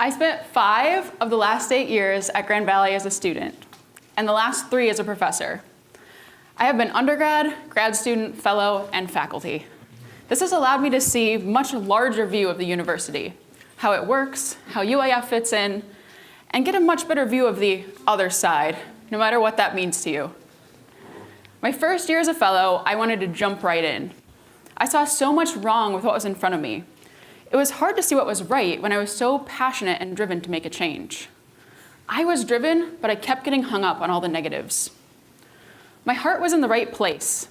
I spent 5 of the last 8 years at Grand Valley as a student, and the last 3 as a professor. I have been undergrad, grad student, fellow, and faculty. This has allowed me to see a much larger view of the university, how it works, how UIF fits in, and get a much better view of the other side, no matter what that means to you. My first year as a fellow, I wanted to jump right in. I saw so much wrong with what was in front of me. It was hard to see what was right when I was so passionate and driven to make a change. I was driven, but I kept getting hung up on all the negatives. My heart was in the right place,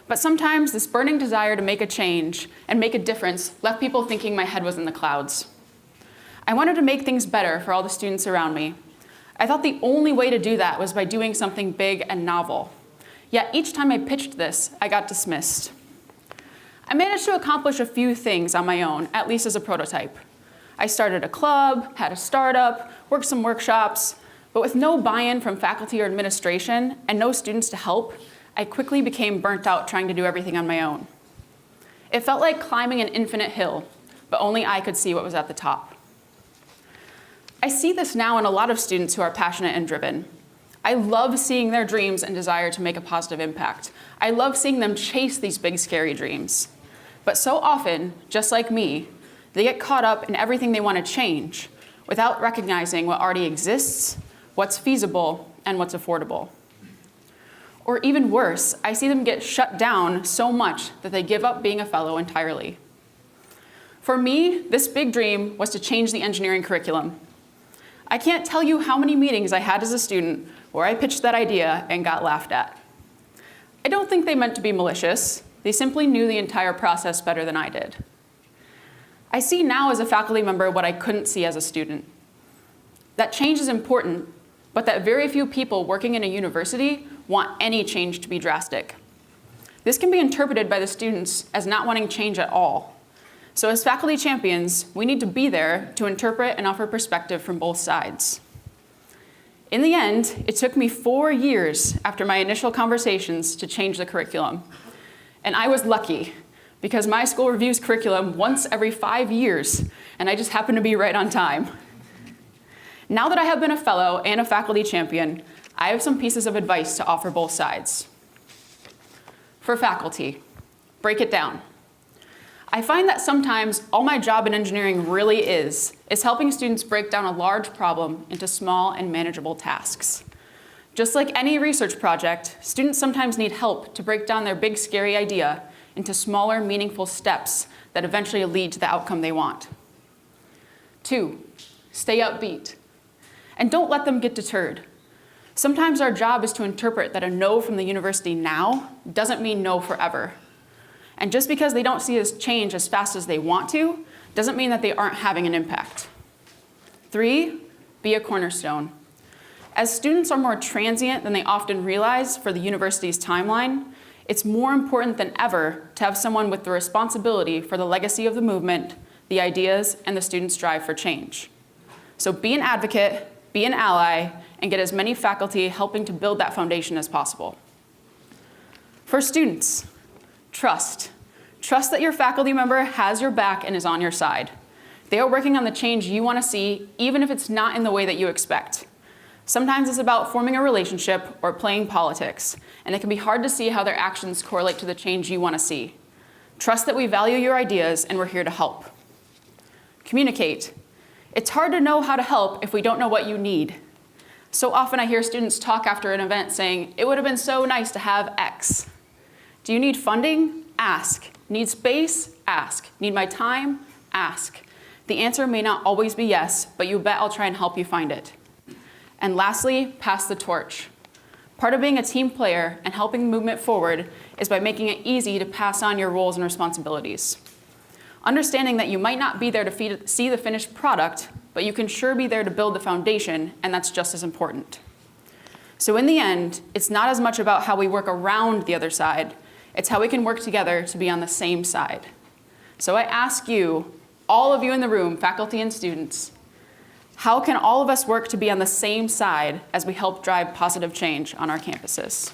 but sometimes this burning desire to make a change and make a difference left people thinking my head was in the clouds. I wanted to make things better for all the students around me. I thought the only way to do that was by doing something big and novel. Yet each time I pitched this, I got dismissed. I managed to accomplish a few things on my own, at least as a prototype. I started a club, had a startup, worked some workshops, but with no buy-in from faculty or administration and no students to help, I quickly became burnt out trying to do everything on my own. It felt like climbing an infinite hill, but only I could see what was at the top. I see this now in a lot of students who are passionate and driven. I love seeing their dreams and desire to make a positive impact. I love seeing them chase these big, scary dreams. But so often, just like me, they get caught up in everything they want to change without recognizing what already exists, what's feasible, and what's affordable. Or even worse, I see them get shut down so much that they give up being a fellow entirely. For me, this big dream was to change the engineering curriculum. I can't tell you how many meetings I had as a student where I pitched that idea and got laughed at. I don't think they meant to be malicious. They simply knew the entire process better than I did. I see now as a faculty member what I couldn't see as a student. That change is important, but that very few people working in a university want any change to be drastic. This can be interpreted by the students as not wanting change at all. So as faculty champions, we need to be there to interpret and offer perspective from both sides. In the end, it took me 4 years after my initial conversations to change the curriculum. And I was lucky, because my school reviews curriculum once every 5 years, and I just happened to be right on time. Now that I have been a fellow and a faculty champion, I have some pieces of advice to offer both sides. For faculty, break it down. I find that sometimes all my job in engineering really is helping students break down a large problem into small and manageable tasks. Just like any research project, students sometimes need help to break down their big, scary idea into smaller, meaningful steps that eventually lead to the outcome they want. 2, stay upbeat. And don't let them get deterred. Sometimes our job is to interpret that a no from the university now doesn't mean no forever. And just because they don't see this change as fast as they want to, doesn't mean that they aren't having an impact. 3, be a cornerstone. As students are more transient than they often realize for the university's timeline, it's more important than ever to have someone with the responsibility for the legacy of the movement, the ideas, and the students' drive for change. So be an advocate, be an ally, and get as many faculty helping to build that foundation as possible. For students, trust. Trust that your faculty member has your back and is on your side. They are working on the change you want to see, even if it's not in the way that you expect. Sometimes it's about forming a relationship or playing politics, and it can be hard to see how their actions correlate to the change you want to see. Trust that we value your ideas and we're here to help. Communicate. It's hard to know how to help if we don't know what you need. So often I hear students talk after an event saying, "It would have been so nice to have X." Do you need funding? Ask. Need space? Ask. Need my time? Ask. The answer may not always be yes, but you bet I'll try and help you find it. And lastly, pass the torch. Part of being a team player and helping the movement forward is by making it easy to pass on your roles and responsibilities. Understanding that you might not be there to see the finished product, but you can sure be there to build the foundation, and that's just as important. So in the end, it's not as much about how we work around the other side, it's how we can work together to be on the same side. So I ask you, all of you in the room, faculty and students, how can all of us work to be on the same side as we help drive positive change on our campuses?